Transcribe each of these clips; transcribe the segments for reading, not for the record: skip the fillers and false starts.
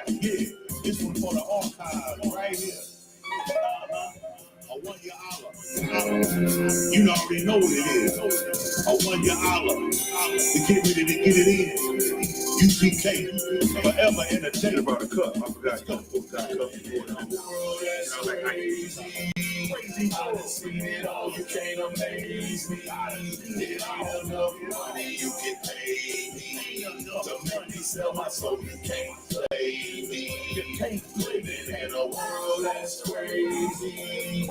Yeah, this one for the archive right here. A $1 you already know what it is. A $1 to get ready to get it in. UPK, forever entertainment. About the cup, I forgot. The world that's crazy. I done seen it all, you can't amaze me. If you have enough money, you can pay me. The money sell my soul, you can't play me. You can't live in a world that's crazy. I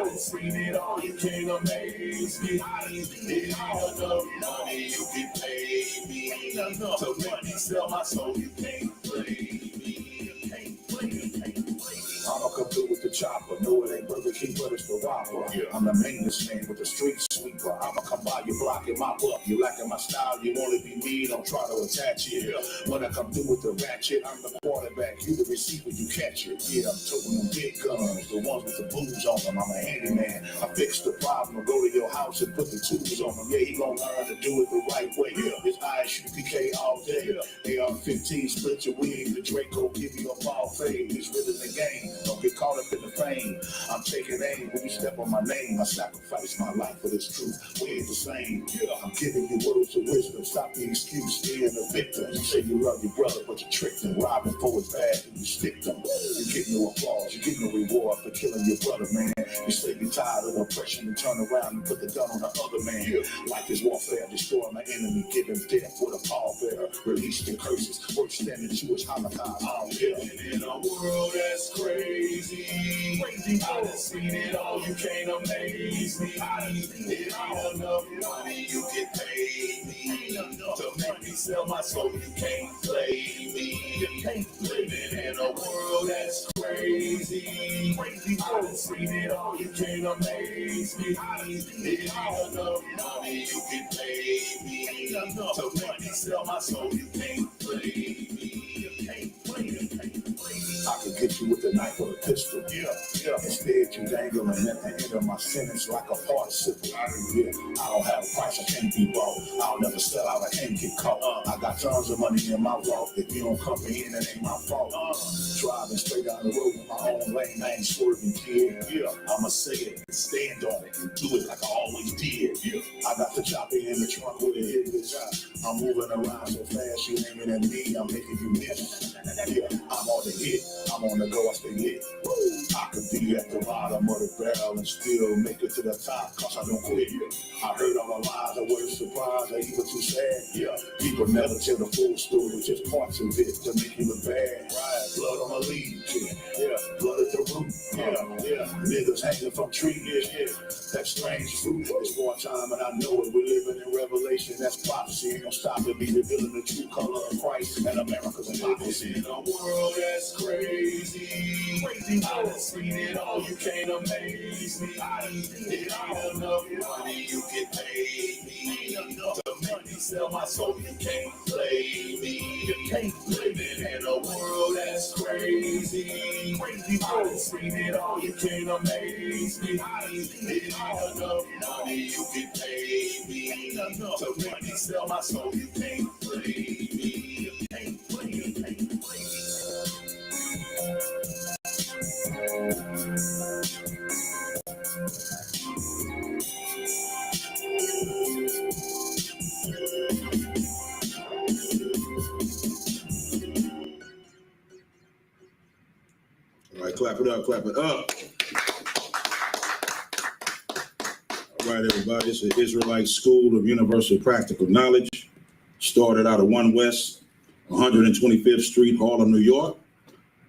done seen it all, you can't amaze me. If you have enough money, you can pay me. The money sell my soul, you can't play me. You can't play me. I'ma come through with the chopper. No, it ain't Burger King, but it's the Whopper. Yeah. I'm the maintenance man with the street sweeper. I'ma come by your block and mop up. You lacking my style, you wanna be me, don't try to attach it. Yeah. When I come through with the ratchet, I'm the quarterback, you the receiver, you catch it. Yeah, I'm toting them big guns, the ones with the booze on them. I'm a handyman. I fix the problem, go to your house and put the tubes on them. Yeah, he gon' learn to do it the right way. Yeah. It's I.S.U.P.K all day. Yeah. AR-15, split your wing, the Draco give you a ball fade. It's really the game. Don't get caught up in the fame. I'm taking aim when you step on my name. I sacrifice my life for this truth. We ain't the same. Yeah, I'm giving you words of wisdom. Stop the excuse being a victim. You say you love your brother, but you tricked him. Robbing for his bag and you stick them. You get no applause. You get no reward for killing your brother, man. You say you're tired of oppression and turn around and put the gun on the other man. Yeah. Life is warfare. Destroy my enemy. Give him death with a pallbearer. Release the curses. Worse than the Jewish Holocaust. I'm living in a world that's crazy. I done seen it all, you can't amaze me. If you have enough money, you can pay me. To make me sell my soul, you can't play me. You can't live in a world that's crazy. I done seen it all, you can't amaze me. If you have enough money, you can pay me. To make me sell my soul, you can't play me. You can't play me. I can get you with a knife or a pistol. Yeah. Instead, you dangling at the end of my sentence like a participle. I don't have a price, I can't be bought. I'll never sell out, I can't get caught. I got tons of money in my wallet. If you don't comprehend, it ain't my fault. Driving straight down the road in my own lane, I ain't swerving, kid. Yeah. I'ma say it and stand on it and do it like I always did. Yeah. I got the chopper in the trunk with a hit this shot. I'm moving around so fast, you aiming at me, I'm making you miss. Yeah, I'm on the hit. I'm on the go, I stay lit. I could be at the bottom of the barrel and still make it to the top, cause I don't quit. I heard all the lies, I wasn't surprised, I even too sad. Yeah, people never tell the full story, just parts of it to make you look bad. Right, blood on my lead, yeah, blood at the root. Yeah, niggas hanging from trees, yeah, that strange fruit. It's war time and I know it, we're living in revelation, that's prophecy. Ain't no stopping me, revealing the true color of Christ and America's hypocrisy. In a world that's crazy. I done seen it all, you can't amaze me. If you have enough money, you can pay me. The money sell my soul, you can't play me. You can't live in a world that's crazy. I done seen it all, you can't amaze me. If you have enough money, you can pay me. The money sell my soul, you can't play me. You can't play me. All right, clap it up, clap it up. All right, everybody, it's the Israelite School of Universal Practical Knowledge. Started out of 1 West 125th Street, Harlem, New York,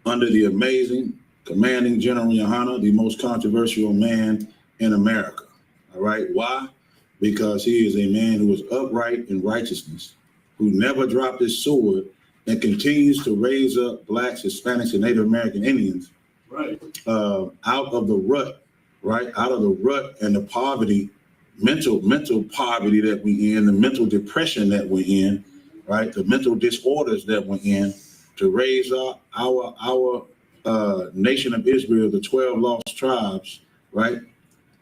under the amazing, commanding General YAHANNA, the most controversial man in America. All right, why? Because he is a man who is upright in righteousness, who never dropped his sword and continues to raise up Blacks, Hispanics, and Native American Indians out of the rut, right? Out of the rut and the poverty, mental poverty that we're in, the mental depression that we're in, right? The mental disorders that we're in, to raise up our nation of Israel, the 12 lost tribes, right?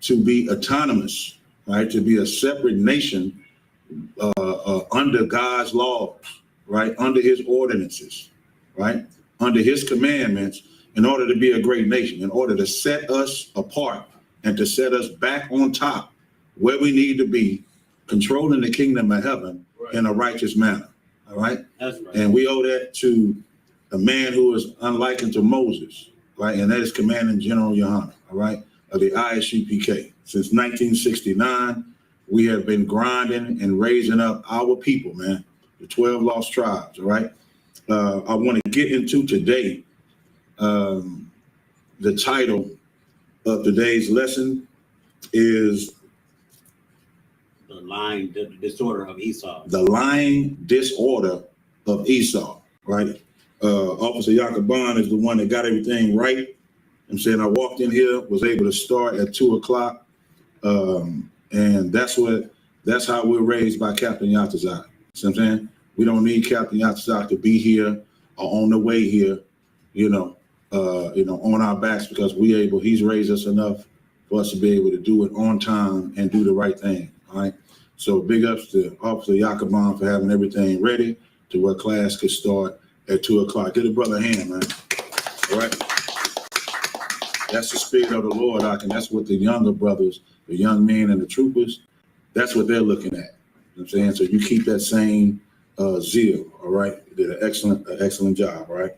To be autonomous, right? To be a separate nation under God's laws, right? Under his ordinances, right? under his commandments in order to be a great nation, in order to set us apart and to set us back on top where we need to be, controlling the kingdom of heaven in a righteous manner. All right? That's right. And we owe that to a man who is unlike unto Moses, right? And that is Commanding General YAHANNA, all right, of the I.S.U.P.K. Since 1969, we have been grinding and raising up our people, man, the 12 lost tribes, all right? I want to get into today the title of today's lesson is the lying disorder of Esau. The lying disorder of Esau, right? Officer Yakaban is the one that got everything right. I'm saying I walked in here, was able to start at 2 o'clock. And that's how we're raised by Captain Yatazak. See what I'm saying? We don't need Captain Yatazak to be here or on the way here, on our backs, because he's raised us enough for us to be able to do it on time and do the right thing. All right. So big ups to Officer Yakaban for having everything ready to where class could start at 2 o'clock. Give the brother a hand, man. All right. That's the spirit of the Lord, and that's what the younger brothers, the young men and the troopers, that's what they're looking at. You know what I'm saying? So you keep that same zeal, all right? You did an excellent job, all right?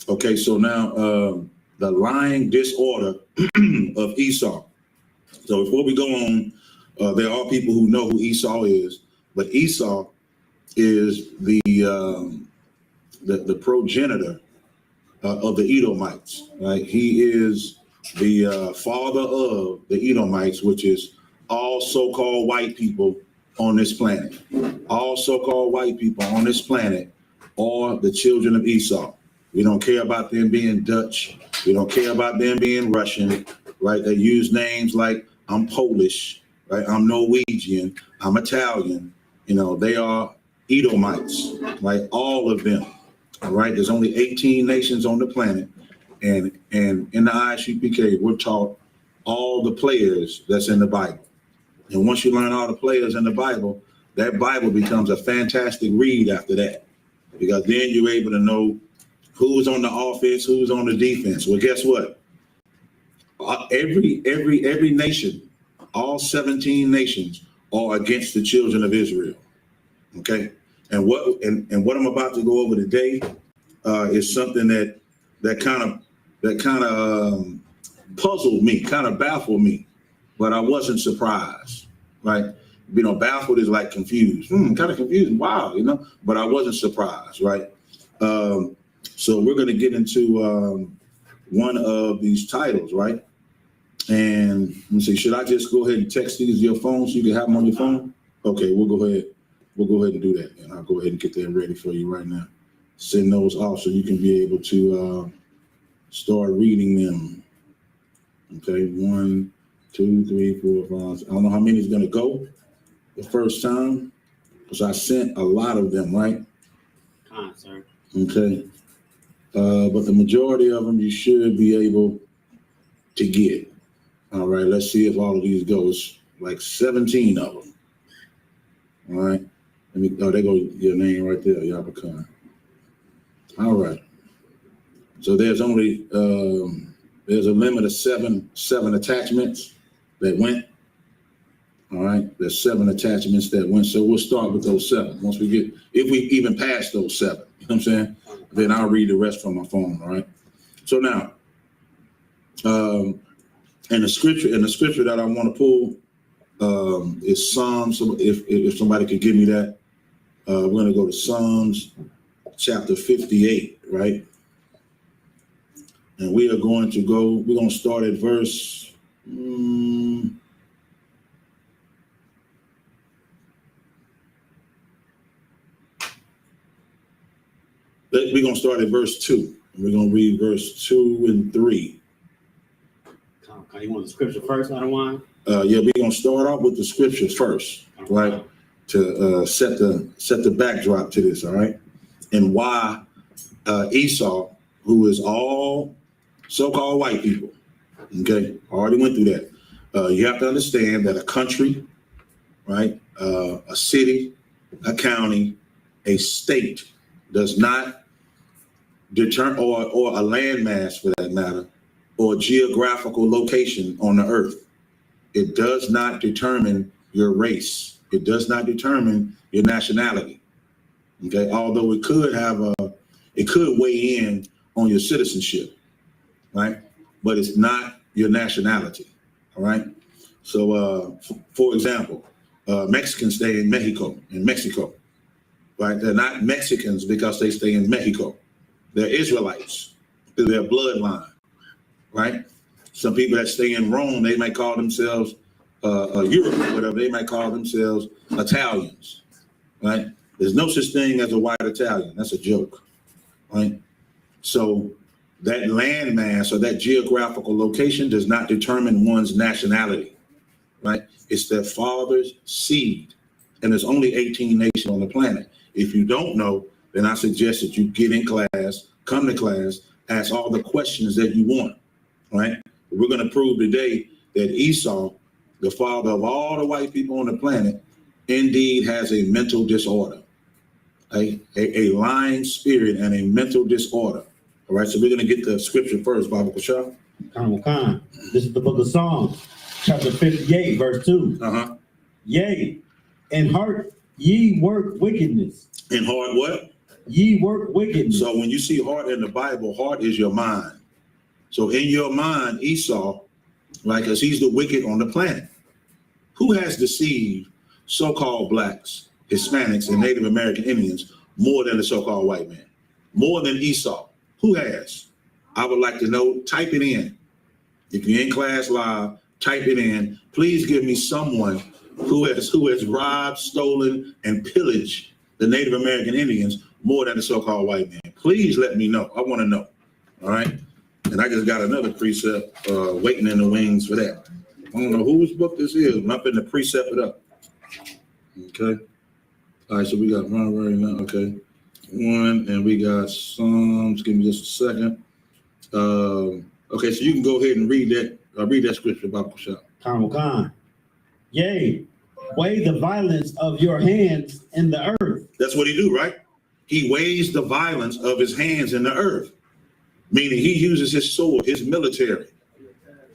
Okay, so now the lying disorder of Esau. So before we go on, there are people who know who Esau is, but Esau is the progenitor of the Edomites, right? He is the father of the Edomites, which is all so-called white people on this planet. All so-called white people on this planet are the children of Esau. We don't care about them being Dutch. We don't care about them being Russian, right? They use names like I'm Polish, right? I'm Norwegian, I'm Italian. They are Edomites, right? All of them. All right, there's only 18 nations on the planet, and in the I.S.U.P.K, we're taught all the players that's in the Bible. And once you learn all the players in the Bible, that Bible becomes a fantastic read after that, because then you're able to know who's on the offense, who's on the defense. Well, guess what? Every nation, all 17 nations are against the children of Israel. Okay. And what I'm about to go over today is something that kind of puzzled me, kind of baffled me, but I wasn't surprised, right? Baffled is like confused, kind of confused, wow, but I wasn't surprised, right? So we're going to get into one of these titles, right? And let me see, should I just go ahead and text these to your phone so you can have them on your phone? Okay, we'll go ahead and do that, and I'll go ahead and get that ready for you right now. Send those off so you can be able to start reading them. Okay, 1, 2, 3, 4, 5. I don't know how many is going to go the first time, because I sent a lot of them, right? Sir. Okay, but the majority of them you should be able to get. All right, let's see if all of these go. It's like 17 of them. All right. There go your name right there, Yahahanna. All right. So there's only there's a limit of seven attachments that went. All right. There's 7 attachments that went. So we'll start with those 7. Once we get, if we even pass those 7, you know what I'm saying? Then I'll read the rest from my phone. All right. So now, in the scripture that I want to pull is Psalms. So if somebody could give me that. We're going to go to Psalms chapter 58, right? And we're going to start at verse, we're going to start at verse 2. And we're going to read verse 2 and 3. Okay, you want the scripture first, I don't want? Yeah, we're going to start off with the scriptures first, right? To set the backdrop to this, all right? And why Esau, who is all so-called white people, okay? I already went through that. You have to understand that a country, right? A city, a county, a state does not or a landmass for that matter, or geographical location on the earth. It does not determine your race. It does not determine your nationality. Okay, although it could weigh in on your citizenship, right? But it's not your nationality. All right. So, for example, Mexicans stay in Mexico, right? They're not Mexicans because they stay in Mexico. They're Israelites through their bloodline, right? Some people that stay in Rome, they might call themselves Europe or whatever. They might call themselves Italians, right? There's no such thing as a white Italian. That's a joke, right? So that landmass or that geographical location does not determine one's nationality, right? It's their father's seed. And there's only 18 nations on the planet. If you don't know, then I suggest that you get in class, come to class, ask all the questions that you want, right? We're going to prove today that Esau, the father of all the white people on the planet, indeed has a mental disorder, a lying spirit and a mental disorder. All right, so we're going to get the scripture first, Bible Kashaf. Khan. This is the book of Psalms, chapter 58, verse 2. Yea, in heart ye work wickedness. In heart what? Ye work wickedness. So when you see heart in the Bible, heart is your mind. So in your mind, Esau, right, because he's the wicked on the planet. Who has deceived so-called blacks, Hispanics, and Native American Indians more than the so-called white man? More than Esau. Who has? I would like to know. Type it in. If you're in class live, type it in. Please give me someone who has robbed, stolen, and pillaged the Native American Indians more than the so-called white man. Please let me know. I want to know. All right. And I just got another precept waiting in the wings for that. I don't know whose book this is, but I'm finna precept it up. Okay. All right. So we got one right now. Okay. One, and we got Psalms. Give me just a second. Okay, so you can go ahead and read that scripture about Kashaf. Khan. Yea, weigh the violence of your hands in the earth. That's what he do, right? He weighs the violence of his hands in the earth, meaning he uses his sword, his military,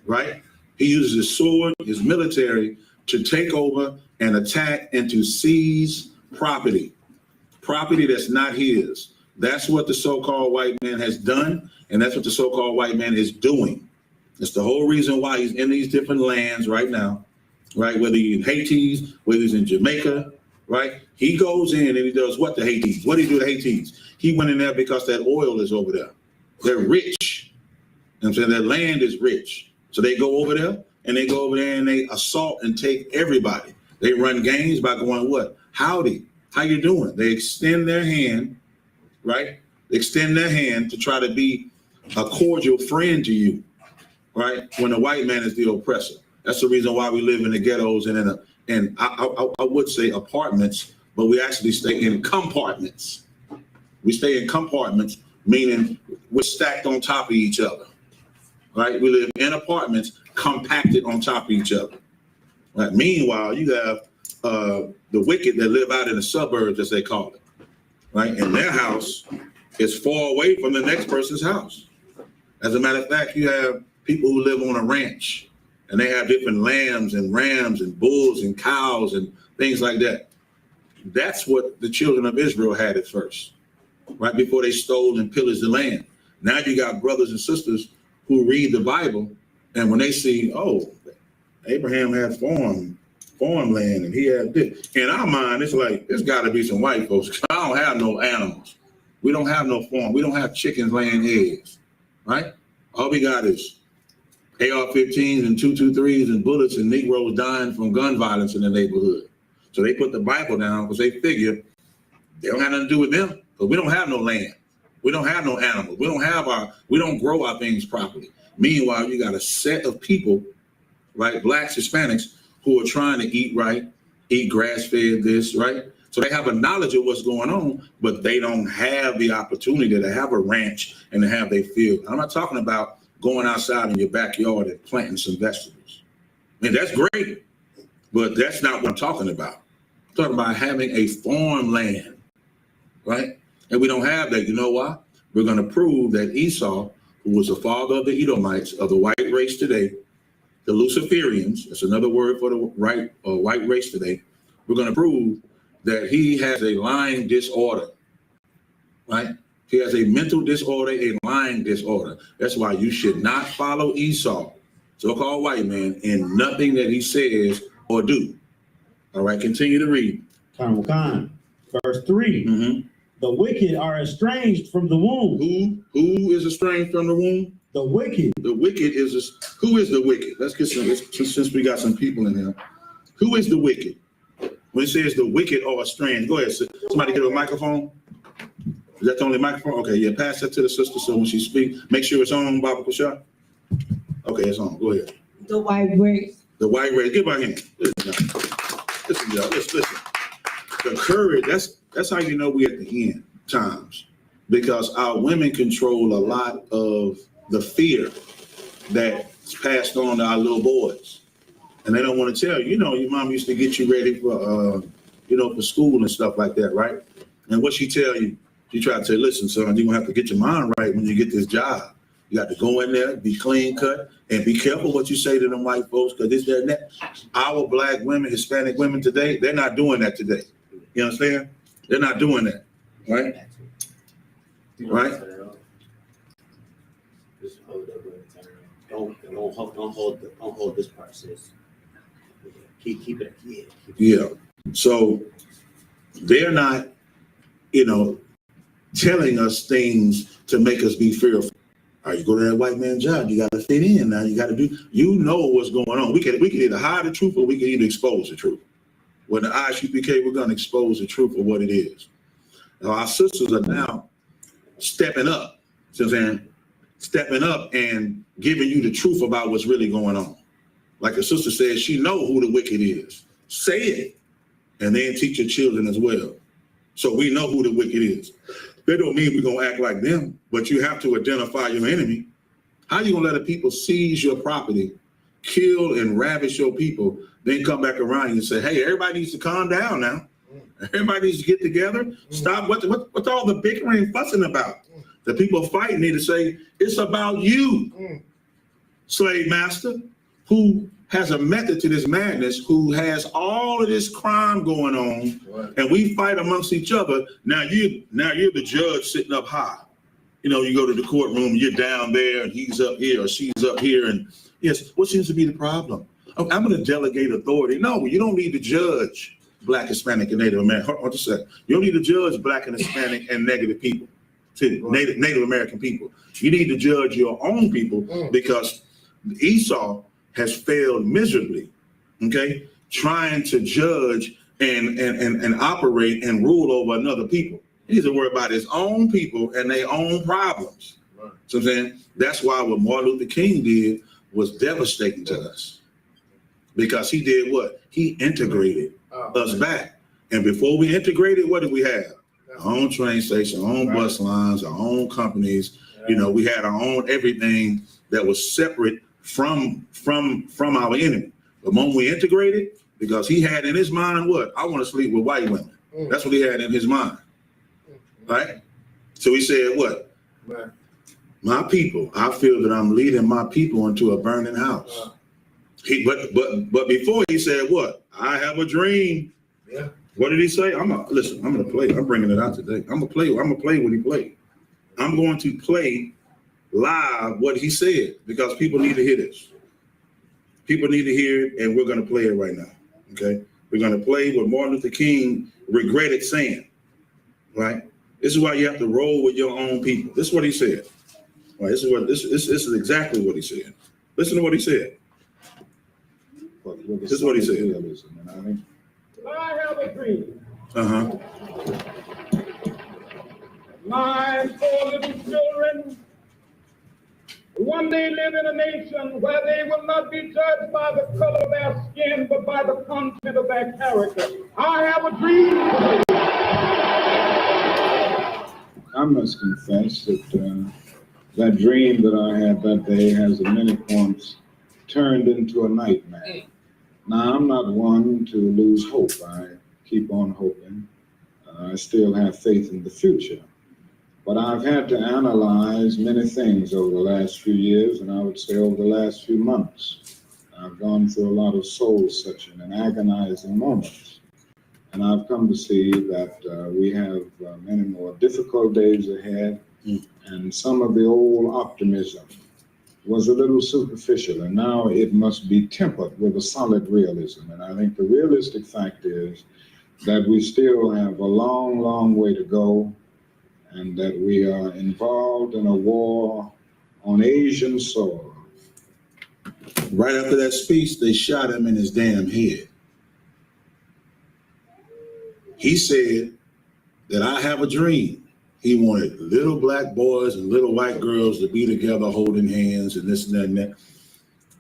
right? He uses his sword, his military, to take over and attack and to seize property that's not his. That's what the so-called white man has done, and that's what the so-called white man is doing. It's the whole reason why he's in these different lands right now, right? Whether he's in Haiti, whether he's in Jamaica, right? He goes in and he does what to Haiti? What did he do to Haiti? He went in there because that oil is over there. They're rich. You know what I'm saying? Their land is rich. So they go over there and they assault and take everybody. They run games by going, what? Howdy. How you doing? They extend their hand, right? They extend their hand to try to be a cordial friend to you, right? When the white man is the oppressor. That's the reason why we live in the ghettos and I would say apartments, but we actually stay in compartments. We stay in compartments, meaning we're stacked on top of each other, right? We live in apartments compacted on top of each other. Right? Meanwhile, you have the wicked that live out in the suburbs, as they call it, right? And their house is far away from the next person's house. As a matter of fact, you have people who live on a ranch and they have different lambs and rams and bulls and cows and things like that. That's what the children of Israel had at first, right before they stole and pillaged the land. Now you got brothers and sisters who read the Bible, and when they see, oh, Abraham had farmland and he had this. In our mind, it's like, there's got to be some white folks. I don't have no animals. We don't have no farm. We don't have chickens laying eggs, right? All we got is AR-15s and 223s and bullets and Negroes dying from gun violence in the neighborhood. So they put the Bible down because they figure they don't have nothing to do with them, because we don't have no land. We don't have no animals. We don't grow our things properly. Meanwhile, you got a set of people, right, blacks, Hispanics, who are trying to eat right, eat grass-fed this, right? So they have a knowledge of what's going on, but they don't have the opportunity to have a ranch and to have their field. I'm not talking about going outside in your backyard and planting some vegetables. I mean, that's great, but that's not what I'm talking about. I'm talking about having a farmland, right? And we don't have that. You know why? we're going to prove that Esau, who was the father of the Edomites, of the white race today, the Luciferians, that's another word for the white race today, we're going to prove that he has a lying disorder, right? He has a mental disorder, a lying disorder. That's why you should not follow Esau, so-called white man, in nothing that he says or do. All right, continue to read. Verse 3. The wicked are estranged from the womb. Who is estranged from the womb? The wicked. The wicked is, who is the wicked? Let's get some, since we got some people in here. Who is the wicked? When it says the wicked are estranged, go ahead, somebody get a microphone. Is that the only microphone? Okay, yeah, pass that to the sister so when she speaks, make sure it's on, Baba Kusha. Okay, it's on, go ahead. The white race. The white race, give my hand. Listen, y'all, listen. The courage, that's how you know we're at the end times, because our women control a lot of the fear that's passed on to our little boys. And they don't want to tell you, you know, your mom used to get you ready for, for school and stuff like that, right? And what she tell you, she tried to say, listen, son, you're gonna have to get your mind right when you get this job. You got to go in there, be clean cut, and be careful what you say to them white folks, because this, that, and that. Our black women, Hispanic women today, they're not doing that today. You understand? They're not doing that, right? Right? Just hold up. Don't hold this part, sis. Keep it. Yeah. So they're not, telling us things to make us be fearful. All right, you go to that white man's job, you got to fit in now. You got to do, what's going on. We can either hide the truth or we can either expose the truth. When the I.S.U.P.K, we're going to expose the truth of what it is. Now, our sisters are now stepping up, stepping up and giving you the truth about what's really going on. Like the sister said, she know who the wicked is. Say it, and then teach your children as well. So we know who the wicked is. That don't mean we're going to act like them, but you have to identify your enemy. How you going to let the people seize your property, kill and ravish your people, then come back around and say, hey, everybody needs to calm down now. Everybody needs to get together. Stop. What's all the bickering and fussing about? The people fighting need to say, it's about you, slave master, who has a method to this madness, who has all of this crime going on, right, and we fight amongst each other. Now you're the judge sitting up high. You go to the courtroom, you're down there, and he's up here or she's up here, and yes, what seems to be the problem? I'm going to delegate authority. No, you don't need to judge Black, Hispanic, and Native American. Hold on a second. You don't need to judge Black and Hispanic and negative people, Native American people. You need to judge your own people, because Esau has failed miserably, okay, trying to judge and operate and rule over another people. He needs to worry about his own people and their own problems. Right. So I'm saying that's why what Martin Luther King did was devastating to us, because he did what? He integrated us back. And before we integrated, what did we have? Our own train station, our own bus lines, our own companies. We had our own everything that was separate from our enemy. The moment we integrated, because he had in his mind what? I want to sleep with white women. That's what he had in his mind, right? So he said what? Right. My people, I feel that I'm leading my people into a burning house. But before he said what? I have a dream. Yeah. What did he say? I'm gonna play. I'm bringing it out today. I'm gonna play what he played. I'm going to play live what he said, because people need to hear this. People need to hear it, and we're going to play it right now. Okay, we're going to play what Martin Luther King regretted saying. Right. This is why you have to roll with your own people. This is what he said. Right. This is exactly what he said. Listen to what he said. This is what he said. I have a dream. My 4 little children one day live in a nation where they will not be judged by the color of their skin, but by the content of their character. I have a dream. I must confess that that dream that I had that day has in many points turned into a nightmare. Now, I'm not one to lose hope. I keep on hoping. I still have faith in the future. But I've had to analyze many things over the last few years, and I would say over the last few months. I've gone through a lot of soul searching and agonizing moments. And I've come to see that we have many more difficult days ahead, and some of the old optimism was a little superficial, and now it must be tempered with a solid realism. And I think the realistic fact is that we still have a long, long way to go, and that we are involved in a war on Asian soil. Right after that speech, they shot him in his damn head. He said that I have a dream. He wanted little black boys and little white girls to be together holding hands and this and that and that.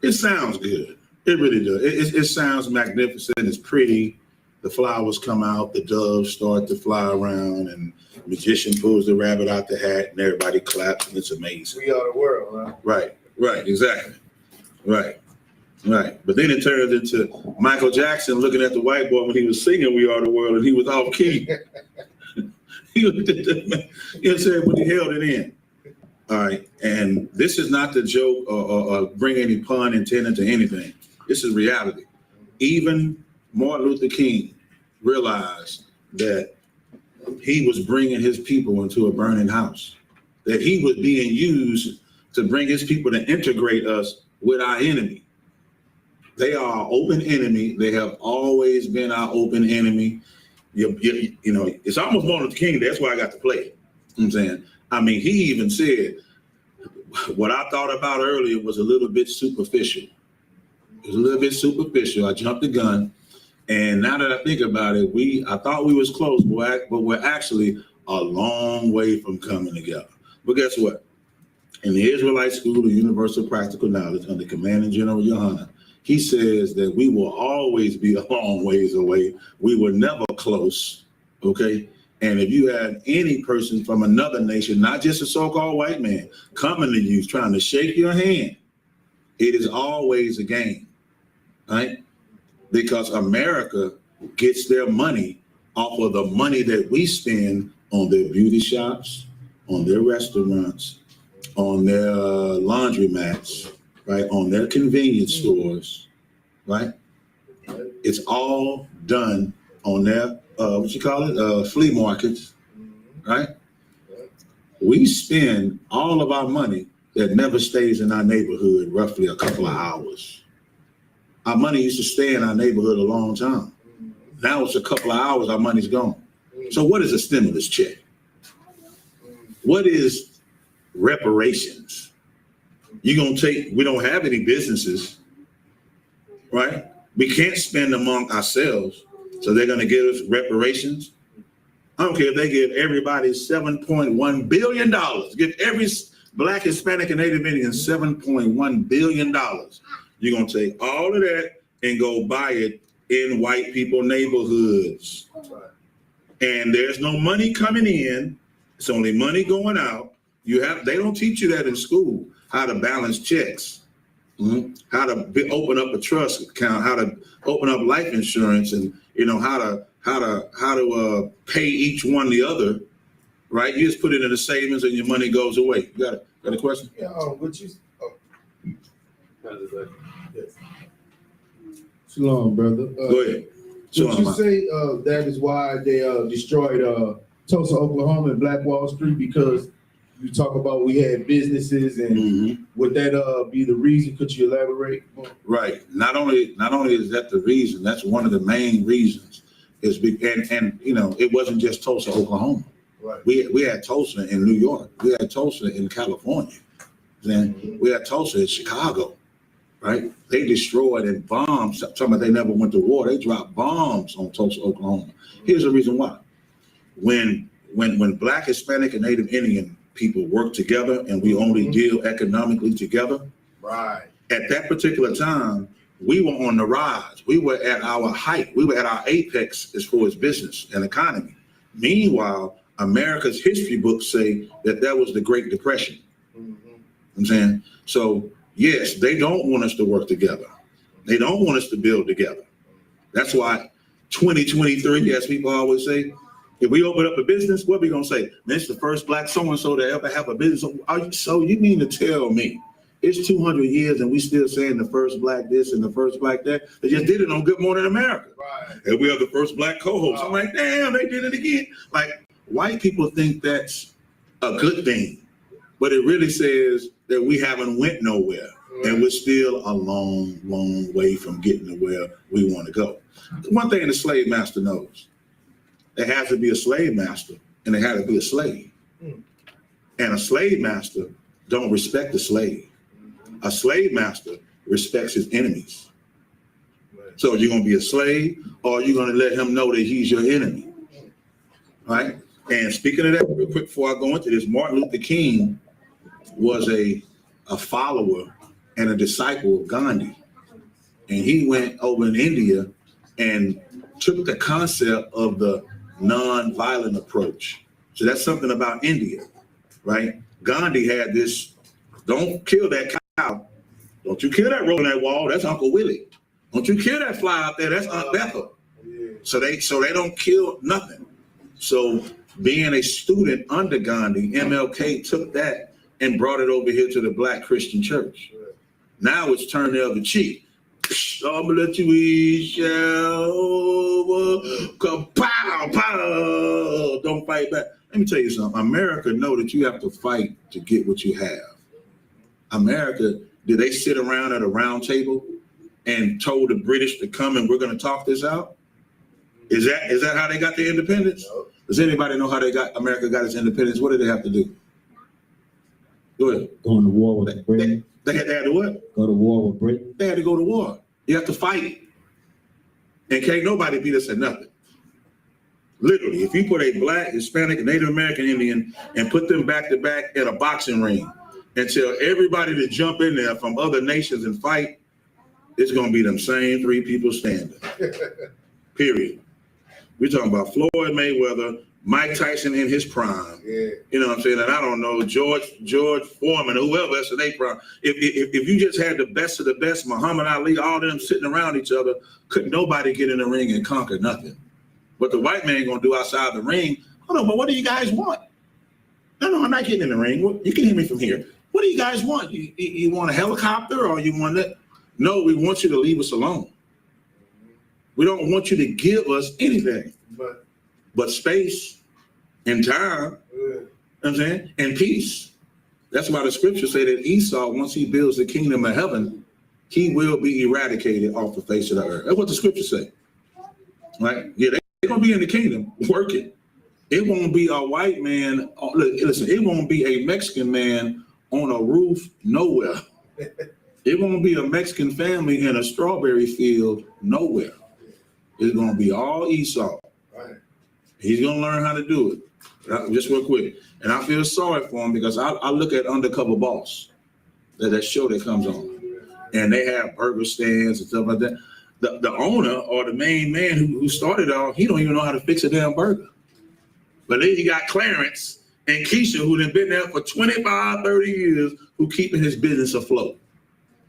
It sounds good. It really does. It sounds magnificent. It's pretty. The flowers come out, the doves start to fly around, and the magician pulls the rabbit out the hat, and everybody claps, and it's amazing. We are the world, huh? Right, exactly. Right. But then it turned into Michael Jackson looking at the white boy when he was singing "We Are the World," and he was off key. He looked at the man, you know what I'm saying, but he held it in. All right, and this is not the joke or bring any pun intended to anything. This is reality. Even Martin Luther King realized that he was bringing his people into a burning house, that he was being used to bring his people to integrate us with our enemy. They are our open enemy. They have always been our open enemy. You know, it's almost Martin Luther King. That's why I got to play it. You know what I'm saying? I mean, he even said, what I thought about earlier was a little bit superficial. It was a little bit superficial. I jumped the gun. And now that I think about it, I thought we was close, but we're actually a long way from coming together. But guess what? In the Israelite School of Universal Practical Knowledge under Commanding General YAHANNA, he says that we will always be a long ways away. We were never close, okay? And if you have any person from another nation, not just a so-called white man, coming to you trying to shake your hand, it is always a game, right? Because America gets their money off of the money that we spend on their beauty shops, on their restaurants, on their laundromats, right? On their convenience stores, right? It's all done on their, flea markets, right? We spend all of our money that never stays in our neighborhood roughly a couple of hours. Our money used to stay in our neighborhood a long time. Now it's a couple of hours, our money's gone. So what is a stimulus check? What is reparations? We don't have any businesses, right? We can't spend among ourselves. So they're gonna give us reparations. I don't care if they give everybody $7.1 billion. Give every Black, Hispanic, and Native Indian $7.1 billion. You're gonna take all of that and go buy it in white people neighborhoods. And there's no money coming in. It's only money going out. They don't teach you that in school, how to balance checks, how to open up a trust account, how to open up life insurance, and how to pay each one the other, right? You just put it in the savings and your money goes away. You got a question? Yeah, yes. Shalom, brother. Go ahead. Would you say that is why they destroyed Tulsa, Oklahoma, and Black Wall Street? Because you talk about we had businesses, and would that be the reason? Could you elaborate more? Right. Not only is that the reason, that's one of the main reasons. It wasn't just Tulsa, Oklahoma. Right. We had Tulsa in New York. We had Tulsa in California. Then we had Tulsa in Chicago. Right? They destroyed and bombed. Talking about they never went to war. They dropped bombs on Tulsa, Oklahoma. Here's the reason why. When Black, Hispanic, and Native Indian people work together and we only deal economically together, right? At that particular time, we were on the rise. We were at our height. We were at our apex as far as business and economy. Meanwhile, America's history books say that was the Great Depression. I'm saying? So, yes, they don't want us to work together. They don't want us to build together. That's why 2023, as people always say, If we open up a business, what are we gonna say? Man, it's the first black so-and-so to ever have a business. So you mean to tell me it's 200 years and we still saying the first black this and the first black that? They just did it on Good Morning America. Right. And we are the first black co-host. I'm like, damn, they did it again. Like, white people think that's a good thing, but it really says that we haven't went nowhere. And we're still a long, long way from getting to where we want to go. One thing the slave master knows, there has to be a slave master and there has to be a slave. And a slave master don't respect the slave. A slave master respects his enemies. So you're going to be a slave or you're going to let him know that he's your enemy, right? And speaking of that, real quick before I go into this, Martin Luther King was a follower and a disciple of Gandhi. And he went over in India and took the concept of the non-violent approach. So that's something about India, right? Gandhi had this, don't kill that cow. Don't you kill that roll on that wall, that's Uncle Willie. Don't you kill that fly out there, that's Aunt Bethel. So they don't kill nothing. So being a student under Gandhi, MLK took that and brought it over here to the Black Christian church. Now it's turned the other cheek. I'm gonna let you eat, pow, pow. Don't fight back. Let me tell you something. America know that you have to fight to get what you have. America, did they sit around at a round table and told the British to come and we're gonna talk this out? Is that how they got their independence? Does anybody know how America got its independence? What did they have to do? Go ahead. Going to war with Britain. They had to what? Go to war with Britain. They had to go to war. You have to fight. And can't nobody beat us at nothing. Literally, if you put a Black, Hispanic, Native American Indian and put them back to back in a boxing ring and tell everybody to jump in there from other nations and fight, it's going to be them same three people standing. Period. We're talking about Floyd Mayweather, Mike Tyson in his prime. Yeah. You know what I'm saying? And I don't know, George Foreman, whoever else in their prime. If you just had the best of the best, Muhammad Ali, all them sitting around each other, couldn't nobody get in the ring and conquer nothing. What the white man gonna do outside the ring, hold on, but what do you guys want? No, I'm not getting in the ring. You can hear me from here. What do you guys want? You want a helicopter or you want that? No, we want you to leave us alone. We don't want you to give us anything but space and time, you know what I'm saying, and peace. That's why the scriptures say that Esau, once he builds the kingdom of heaven, he will be eradicated off the face of the earth. That's what the scriptures say, right? Yeah, they're going to be in the kingdom working. It won't be a white man, listen, it won't be a Mexican man on a roof nowhere. It won't be a Mexican family in a strawberry field nowhere. It's going to be all Esau. Right. He's going to learn how to do it. Just real quick. And I feel sorry for him because I look at Undercover Boss, that show that comes on. And they have burger stands and stuff like that. The owner or the main man who started it all, he don't even know how to fix a damn burger. But then you got Clarence and Keisha who have been there for 25, 30 years who keeping his business afloat.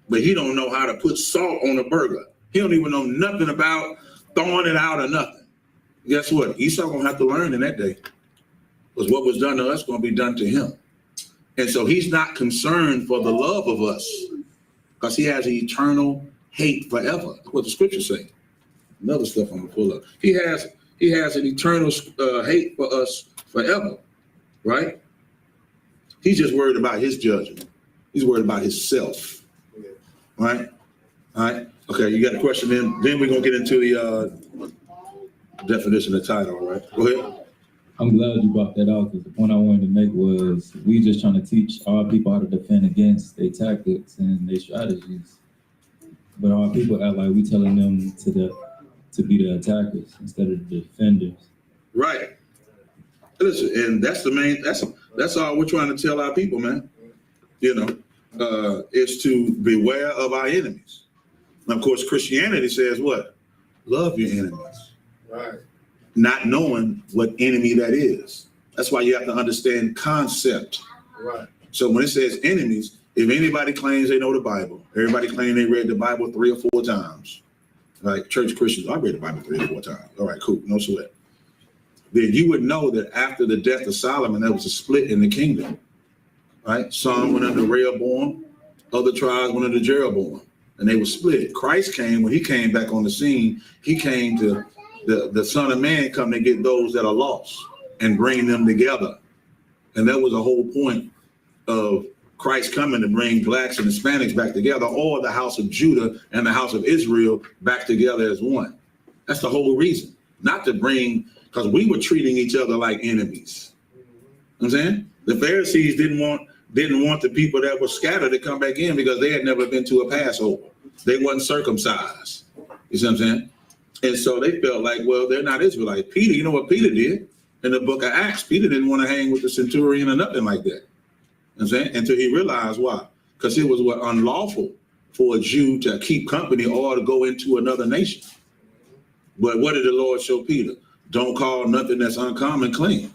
But he don't know how to put salt on a burger. He don't even know nothing about throwing it out or nothing. Guess what? Esau gonna have to learn in that day. Because what was done to us gonna be done to him. And so he's not concerned for the love of us because he has an eternal hate forever. That's what the scriptures say. Another stuff I'm gonna pull up. He has an eternal hate for us forever, right? He's just worried about his judgment. He's worried about himself, right? All right. Okay, you got a question then we're gonna get into the definition of the title, all right? Go ahead. I'm glad you brought that out because the point I wanted to make was we just trying to teach our people how to defend against their tactics and their strategies. But our people act like we telling them to be the attackers instead of the defenders. Right. Listen, and that's all we're trying to tell our people, man. You know, is to beware of our enemies. And of course, Christianity says what? Love your enemies. Right. Not knowing what enemy that is. That's why you have to understand concept. Right. So when it says enemies, if anybody claims they know the Bible, everybody claims they read the Bible 3 or 4 times. Like church Christians, I read the Bible 3 or 4 times. All right, cool, no sweat. then you would know that after the death of Solomon, there was a split in the kingdom, right? Some went under Rehoboam, other tribes went under Jeroboam, and they were split. Christ came, when he came back on the scene, he came to the Son of Man come to get those that are lost and bring them together. And that was the whole point of Christ coming, to bring blacks and Hispanics back together, or the house of Judah and the house of Israel back together as one. That's the whole reason. Not to bring, because we were treating each other like enemies. You know what I'm saying? The Pharisees didn't want the people that were scattered to come back in because they had never been to a Passover. They wasn't circumcised. You see what I'm saying? And so they felt like, well, they're not Israelites. Peter, you know what Peter did in the book of Acts? Peter didn't want to hang with the centurion or nothing like that. You know what I'm saying? Until he realized why. Because it was unlawful for a Jew to keep company or to go into another nation. But what did the Lord show Peter? Don't call nothing that's uncommon clean.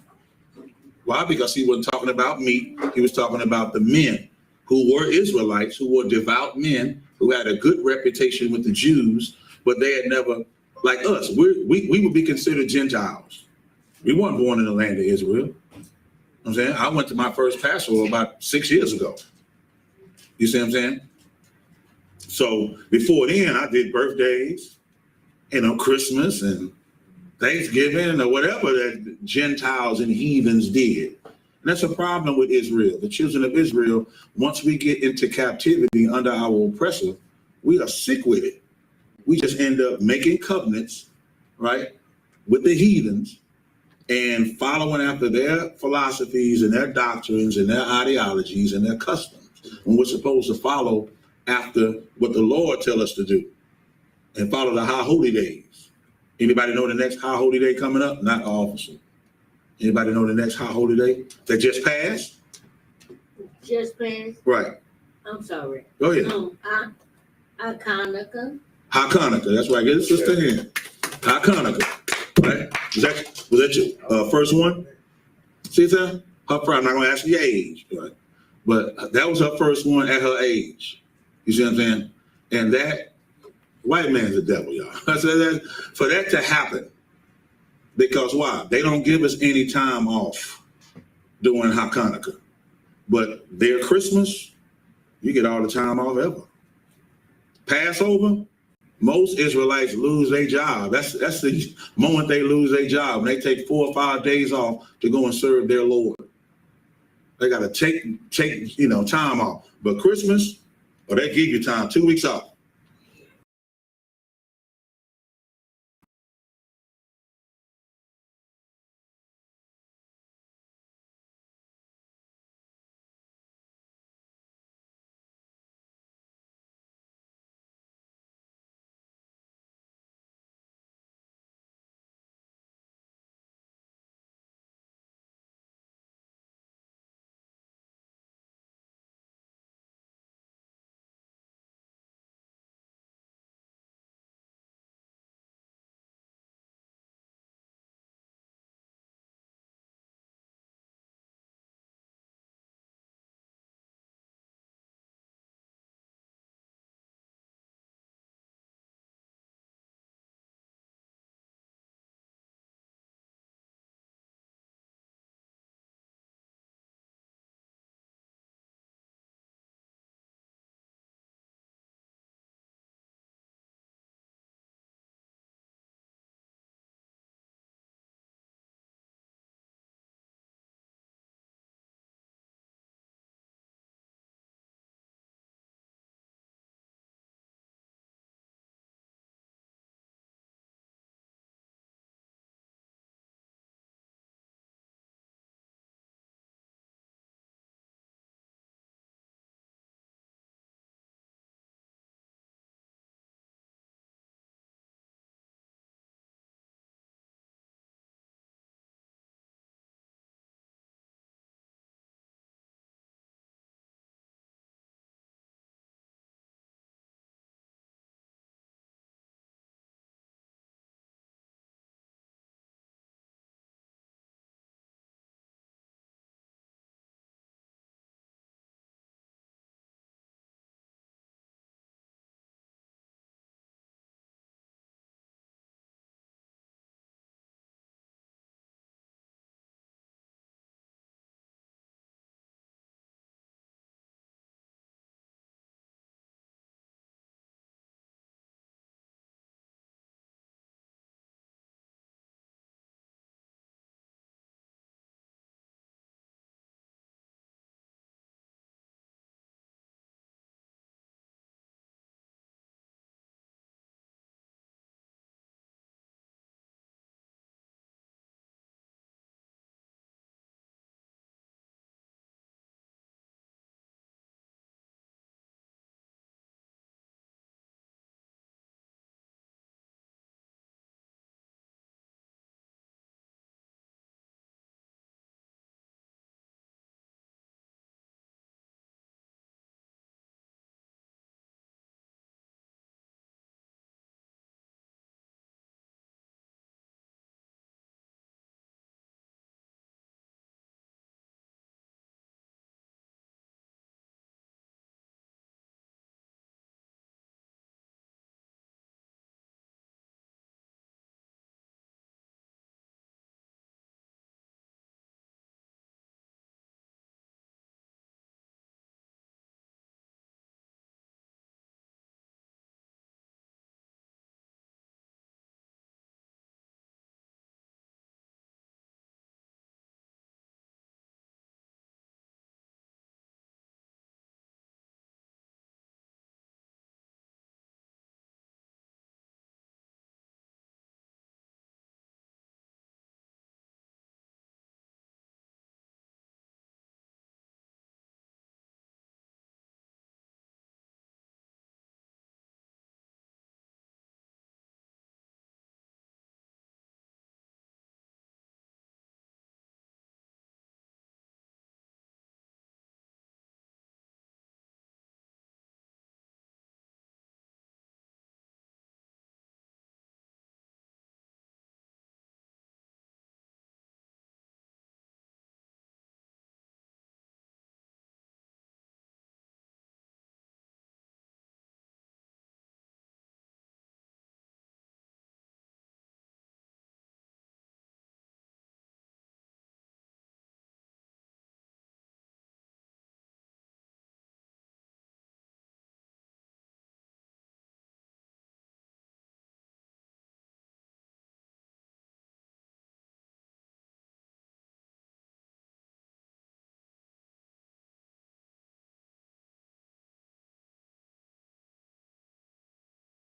Why? Because he wasn't talking about meat. He was talking about the men who were Israelites, who were devout men, who had a good reputation with the Jews, but they had never, like us, we would be considered Gentiles. We weren't born in the land of Israel. You know what I'm saying? I went to my first Passover about 6 years ago. You see what I'm saying? So before then, I did birthdays, Christmas and Thanksgiving or whatever that Gentiles and heathens did. And that's a problem with Israel. The children of Israel, once we get into captivity under our oppressor, we are sick with it. We just end up making covenants, right, with the heathens and following after their philosophies and their doctrines and their ideologies and their customs. And we're supposed to follow after what the Lord tells us to do and follow the high holy days. Anybody know the next high holy day coming up? Not officer. Anybody know the next high holy day that just passed? Just passed? Right. I'm sorry. Go ahead. Hanukkah. Hanukkah, that's right. Get the sister here. Hanukkah, right? Was that your first one? See that? Her first, I'm not going to ask you your age, right? But that was her first one at her age. You see what I'm saying? And that, white man's the devil, y'all. I said that for that to happen, because why? They don't give us any time off during Hanukkah. But their Christmas, you get all the time off ever. Passover, most Israelites lose their job. That's the moment they lose their job. When they take 4 or 5 days off to go and serve their Lord. They got to take time off. But Christmas, they give you time, 2 weeks off.